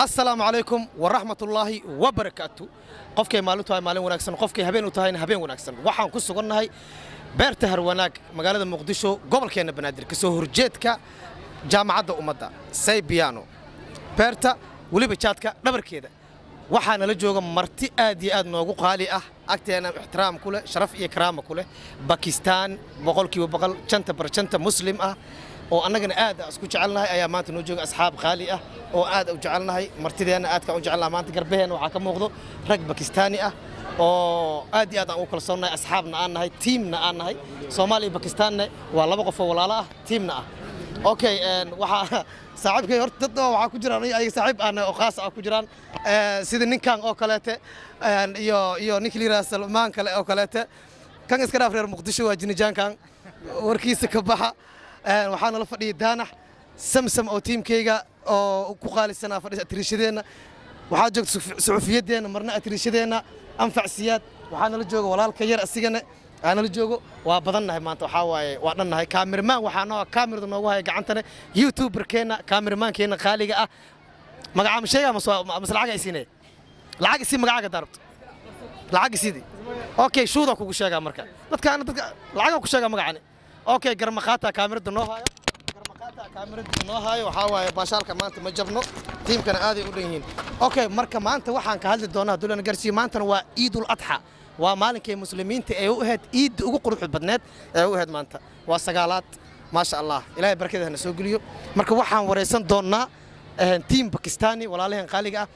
السلام عليكم ورحمة الله وبركاته. قفكي مالوتها مالين وناكسن قفكي هبين وتهين هبين وناكسن waxaan ku sugannahay beerta Harwanaag magaalada Muqdisho gobolkeena Banaadir ka soo horjeedka jaamacadda ummadda Saybiano beerta waliba jaadka dhabarkeeda waxaana la jooga marti aad iyo aad noogu qaali ah agteena ixtiraam ku leh sharaf iyo karaama ku leh Pakistan boqolkiiba boqol janta barjanta muslim ah oo annagana aad isku jecelnahay ayaa maanta noo jooga asxaab qaali ah oo aad u jecelnahay martideena aad ka u jecelnahay maanta garbaheena waxa ka muuqdo rag Pakistani ah oo aad iyo aad aan u kalsoonahay asxaabna aan nahay teamna aan nahay Soomaaliya Pakistanna waa laba qof oo walaalo ah teamna ah okay waxa saaxiibkay horta dad waxa ku jiraan ay saaxiib aan oo khaas ah ku jiraan sida ninkan oo kaleete iyo ninkii Salmaan kale oo kaleete kan iska dhaaf reer Muqdisho waa jinijaankan warkiisa ka baxa waxaana la fadhiyay daanax samsam oo teamkayga oo ku qaalisanaa fadhiya atirishadeena waxaa joogta suxufiyadeena marna atirishadeena anfacsiyaad waxaana la jooga walaalka yar asigana أنا الجوجو وبدنا ما أنت حواي وأنا هاي كاميرمان وحنا كاميرا نوعها هاي قعنتنا يوتيوبر كنا كاميرمان كنا خالقة ما عم شيء مثل العجة يسينه العجة يسين ما عجة ضربت العجة سيدي أوكي شو ذاك وكشجع أمريكا لا كان العجة وكشجع ما عني أوكي قرم خاتها كاميرا نوعها قرم خاتها كاميرا نوعها وحواي باشال كمان تمجبنو تيم كان عادي يقولين أوكي مركب ما أنت وحنا كهذا الدونا دول أنا جرسي ما أنت هو عيد الأضحى ومالك المسلمين تأوهد إيد وقروح البدنات أوهد مانتا وسجالات ما شاء الله إلهي بركة هنسوقليو مركب وحنا ورئيسان دونا تيم باكستاني ولا عليهم خالقة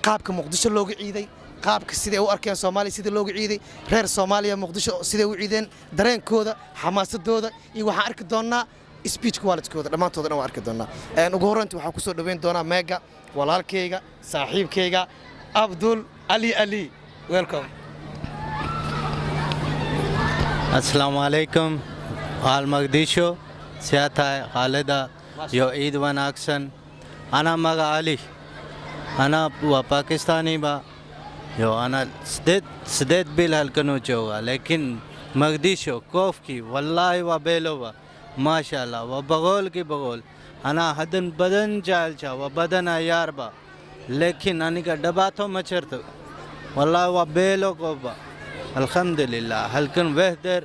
قابك مقدش اللوج عيدي قابك سيدي أو أركان سومالي سيدي اللوج عيدي غير سوماليا مقدش سيدي وعيدين درين كودا حماس الدودا يوحنا أرك دونا speech quality كودا لما تودنا وأرك دونا وجورنت وحكوسو دوين دونا ميجا ولا الكيجا صاحب كيجا عبدول علي welcome. السلام عليكم آل مقديشو سياتا خالدا يو عيد وناكسن أنا مغا علي أنا باكستاني با يو أنا سديت بيل هالكنو جوغا لكن مقديشو كوفكي والله وبيلو ما شاء الله وبغول كي بغول أنا هدن بدن جالشا وبدن أيار با لكن أنا كدباتو مچرتو والله وبيلو كوبا الحمد لله هل كان وهدر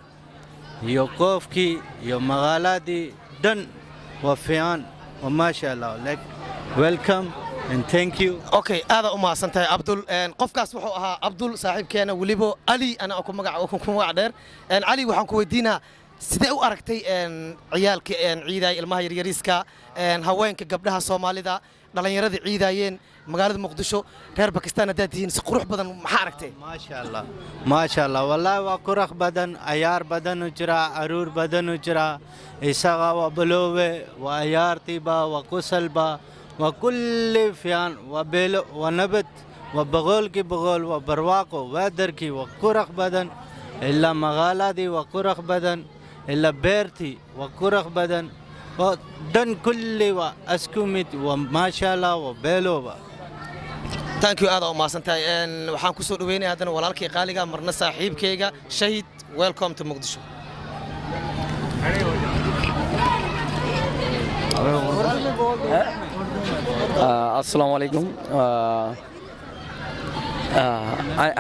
يوقفكي يوم مغالادي دن وفيان وما شاء الله لك welcome and thank you. Okay هذا أمها سنتي عبدول قفكاس وحوها عبدول صاحب كان وليبو علي أنا أكون مقع دير علي وحنكو ودينا سيدي أو أركتي عيالك عيداي المهير يريسكا هواينك قبلها صومالي دا dhalinyarada ciidayeen magaalada Muqdisho reer Pakistan dadtiin si qurux badan maxaa aragtay ما شاء الله والله وقرخ بدن عيار بدن وجرا عرور بدن وجرا إساغا وبلوه وعيار تيبا وكسلبا وكل فيان وبيل ونبت وبغول كي بغول وبرواقو ودركي وقرخ بدن إلا مغالا دي وقرخ بدن إلا بيرتي وقرخ بدن ودن كل واسكوميت وما شاء الله وبيلو thank you هذا ما سنتي waxaan ku soo dhaweynay hadana walaalkay qaaliga marna saaxiibkayga shahid welcome to Muqdisho السلام عليكم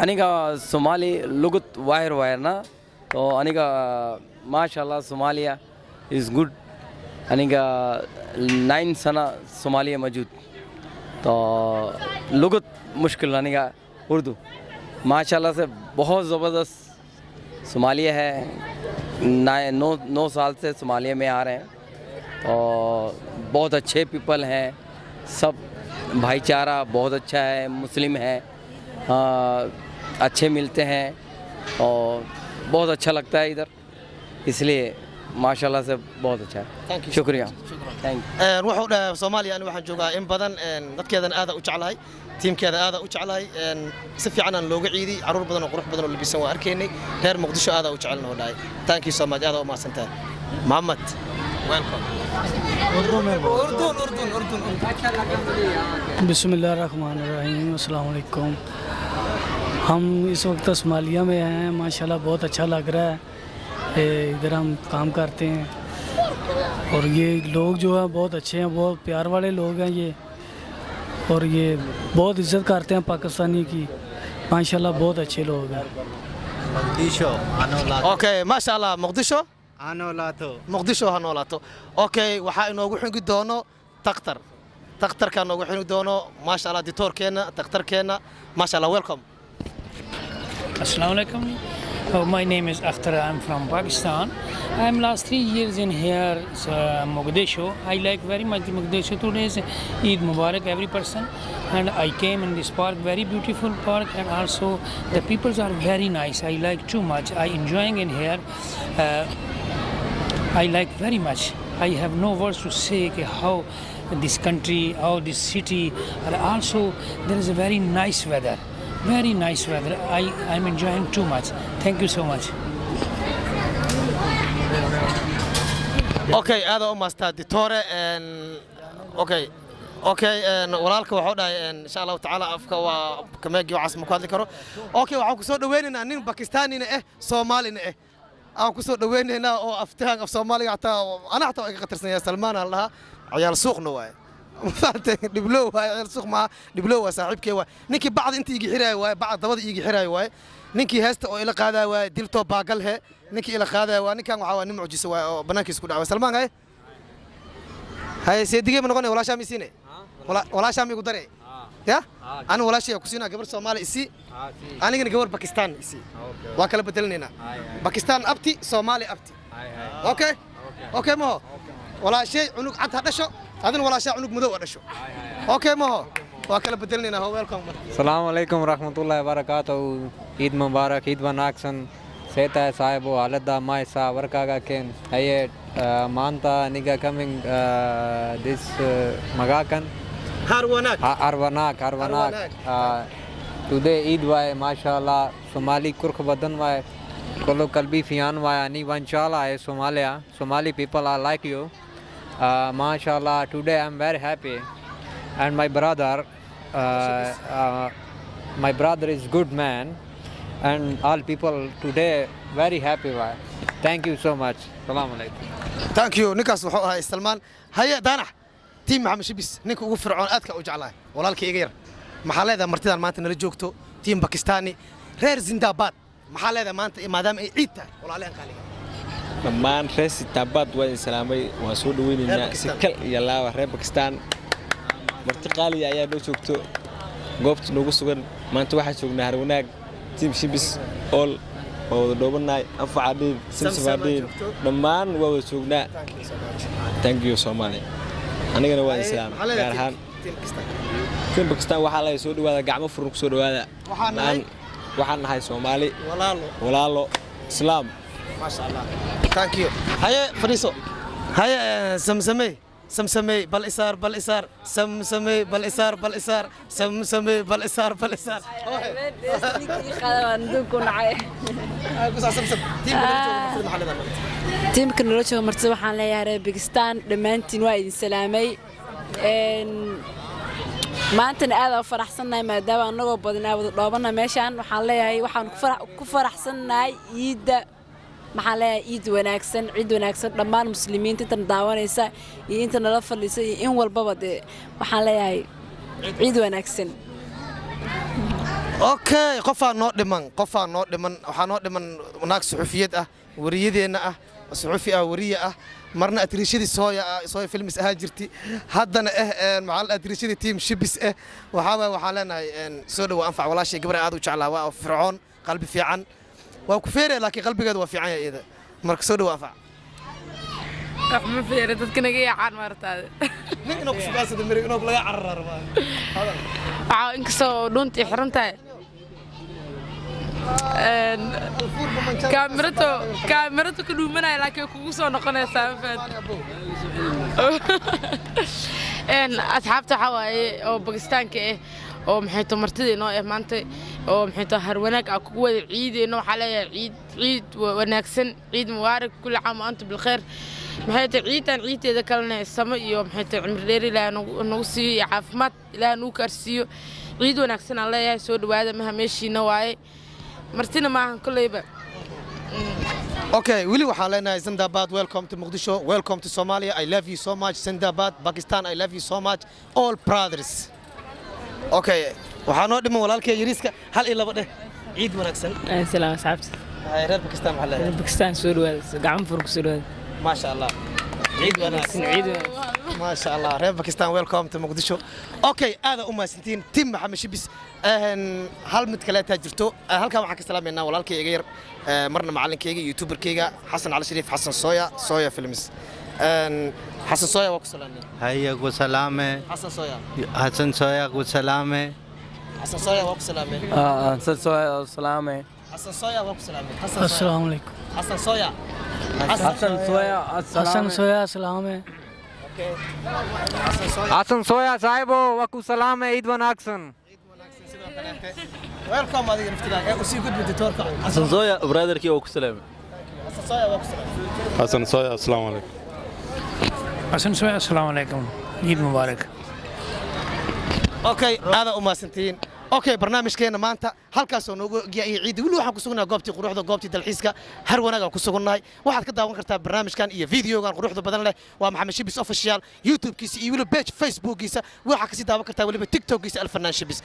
أنيقا سومالي لغت وايرنا تو أنيقا ما شاء الله سوماليا is good أنيقا 9 سنة سوماليا موجود तो लुगत मुश्किल लाने का उर्दू माशाल्लाह से बहुत ज़बरदस्त सोमालिया है 9 साल से सोमालिया में आ रहे हैं और बहुत अच्छे पीपल हैं सब भाईचारा बहुत अच्छा है मुस्लिम है अच्छे मिलते हैं और बहुत अच्छा लगता है इधर इसलिए माशाल्लाह से बहुत अच्छा है शुक्रिया wuxuu Soomaaliya aan waxaan joogaa in badan dadkeedan aad u jeclahay teamkeeda aad u jeclahay si fiican aan looga ciiday caruur badan oo qurux badan oo labisan waa arkaynay reer Muqdisho aad u jecelnaa dhaay thank you so much aad u mahadsantahay Muhammad welcome أردن बिस्मिल्लाहिर्रहमानिर्रहीम अस्सलाम वालेकुम हम इस वक्त सोमालिया में हैं माशाल्लाह बहुत अच्छा लग रहा है इधर हम काम करते हैं और ये लोग जो है बहुत अच्छे हैं बहुत प्यार वाले लोग हैं ये और ये बहुत इज्जत करते हैं पाकिस्तानी की माशाल्लाह बहुत अच्छे लोग हैं مقديشو أنا لا okay maasha allah muqdisho أنا لا تو muqdisho ha noolaato okay waxaa inoogu xigi doono takhtarka inoogu xigi doono maasha allah ditoorkeena takhtarkeena maasha allah welcome. Assalamu alaikum. My name is Akhtar. I'm from Pakistan. I'm last 3 years in here, Mogadishu. I like very much Mogadishu. Today is Eid Mubarak, every person. And I came in this park, very beautiful park, and also the peoples are very nice. I like too much. I enjoying in here. I like very much. I have no words to say how this country, how this city, and also there is a very nice weather. Very nice weather. I'm enjoying too much. Thank you so much. okay aad u maastaa ditore okay walaalka wuxuu dhahay insha Allah taala afka waa kameegi waxas ma ku hadli karo okay waxaan ku soo dhaweynaynaa nin Pakistaanina Soomaalina aan ku soo dhaweynaynaa oo aftahan af Soomaaliga xataa iga qatarsan yahay Salmaan Allah ciyaal suuqna waay diblow waay ciyaal suuq ma diblow waa saaxiibkay waay ninkii bacd inta iga xiraay waay bacd dabada iga xiraay waay ninkii heesta oo ila qaaday waay dilto baagal he ninkii ila qaaday waa ninkan waxa waa nin mucjiso waay oo banaankiisa ku dhacay Salmaan hay seedigay ma noqonay walaasha miisine walaasha mi ku daray ya ana walaasha ku siinaa gabar Soomaali isi anigana gabar Pakistan isi waa kala bedelnayna Pakistan abti Soomaali abti okay ma walaashay cunug cad ha dhasho adina walaasha cunug madow ha dhasho okay ma waa kala bedelnayna welcome. Assalamu alaikum warahmatullahi wabarakatuh. Eid Mubarak, Eid wanaagsan. Seeta saahibo alada maisa warkaga ken aye manta niga coming this magakan Harwanak. Today Eid way mashallah Somali kurk badan way kolo kalbi fiyan way ani wanchala hai Somali people are like you. Mashallah today I'm very happy and my brother is good man and all people today very happy way. Thank you so much. Assalamu alaikum. Thank you ninkaas wuxuu ahaa Salmaan haya daanax team Maxamed Shibis ninka ugu fircoon aadka u jeclahay walaalkay iga yar maxaa leedahay martidan maanta nala joogto team Pakistani reer Zindabad maxaa leedahay maanta maadaama ay ciid tahay walaaleen qaaliga dhammaan reer Zindabad waa islaamay waan soo dhaweynaynaa si kal iyo laaba reer Pakistan marti qaali ayaa noo joogto goobta noogu sugan maanta waxaa joognaa Harwanaag team Shibis all oo dhoobanaay afacadeen simsabaadeen dhammaan waa wada joognaa. Thank you Somali anigana waa islaam gaar ahaan team Pakistan waxaa la soo dhawaada gacmo furan ku soo dhawaada waxaan nahay Somali walaalo islaam masha Allah. Thank you haya fariiso haya samsamay bal isaar samsamay bal isaar samsamay bal isaar tiimka nala jooga martida waxaan leeyahay reer Pakistan dhammaantiin waa idin salaamay maantana aad u faraxsanahay maadaama anagoo badan wada dhoobana meeshaan waxaan leeyahay waxaan ku faraxsanahay ciida maxaa leeyahay ciid wanaagsan dhammaan muslimiinta inta daawanaysa iyo inta nala fadhiisa iyo in walbaba waxaan leeyahay ciid wanaagsan. okay qofaa noo dhiman waxaa noo dhiman naag suxufiyad ah wariyadeena ah suxufi ah wariye ah marna atriishadii sooya films ahaa jirti haddana maxaa atriishadii team Shibis waxaan leenahay soo dhaw anfac walaashay gabar aad u jeclaa waa fircoon qalbi fiican waa ku feeray laakiin qalbigeedu waa fiican yahay marka soo dhaw anfac ma feeray dadka naga yaacaan martaade ninka ku sugaasada mirig inoo laga cararar baa inkastoo dhunti xirantahay kaamirato ku dhuumanaya laakiin kugu soo noqonaysaa faad asxaabta waxa waaye oo Pakistaanka oo maxay to martideenno maanta oo maxay to Harwanaag ku wada ciideenno waxaa leeyahay ciid wanaagsan ciid mubaarak kulli caam anta bil khair maxay to ciideeda kalena samo iyo maxay to cimri dheer ilaa nagu siiyo caafimaad ilaa nagu karsiyo ciid wanaagsan aan leeyahay soo dhawaada ma meeshiina waaye martina maahan kullayba. Okay, wili waxaan leenahay Zindabad, welcome to Mogadishu, welcome to Somalia. I love you so much. Zindabad, Pakistan, I love you so much. All brothers. okay waxaan oo dhiman walaalkay yariiska hal iyo laba dheh ciid wanaagsan السلام أصحابتي reer Pakistan maxaa leedahay باكستان سوري قاعد فرق سوري ما شاء الله ciid wanaagsan عيد ما شاء الله reer Pakistan welcome to Muqdisho okay aada u maasantiin tim maxamed shibis hal mid kale taa jirto halkan waxaan ka salaameynaa walaalkay iga yar marna macallinkayga youtuberkayga xasan cali shariif xasan sooya films xasan sooya waa ku salaamay هيا وسلامة xasan sooya حسن سويا وسلامة xasan sooya waa ku salaamay سلامة xasan sooya waa ku salaamay السلام عليكم xasan sooya حسن سويا حسن سويا السلام है okay xasan sooya حسن سويا صاحبو وكو سلام عيد وناكسن welcome adiga naftigaaga u sii gudbi ditoorka حسن صويا برادركي وكو سلامة xasan sooya waa ku salaamay حسن صويا السلام عليكم حسن سوي السلام عليكم عيد مبارك okay aada u maasantiin okay barnaamijkeena maanta halkaas oo noogu giyay ciid wili waxaan ku sugnahay goobtii quruxda goobtii dalxiiska har wanaagan ku sugnahay waxaad ka daawan kartaa barnaamijkan iyo videogan quruxda badan leh waa maxamed shibis official youtube-kiisa iyo wili page facebook-kiisa waxaad ka sii daawan kartaa waliba tiktok-kiisa alfanaan shibis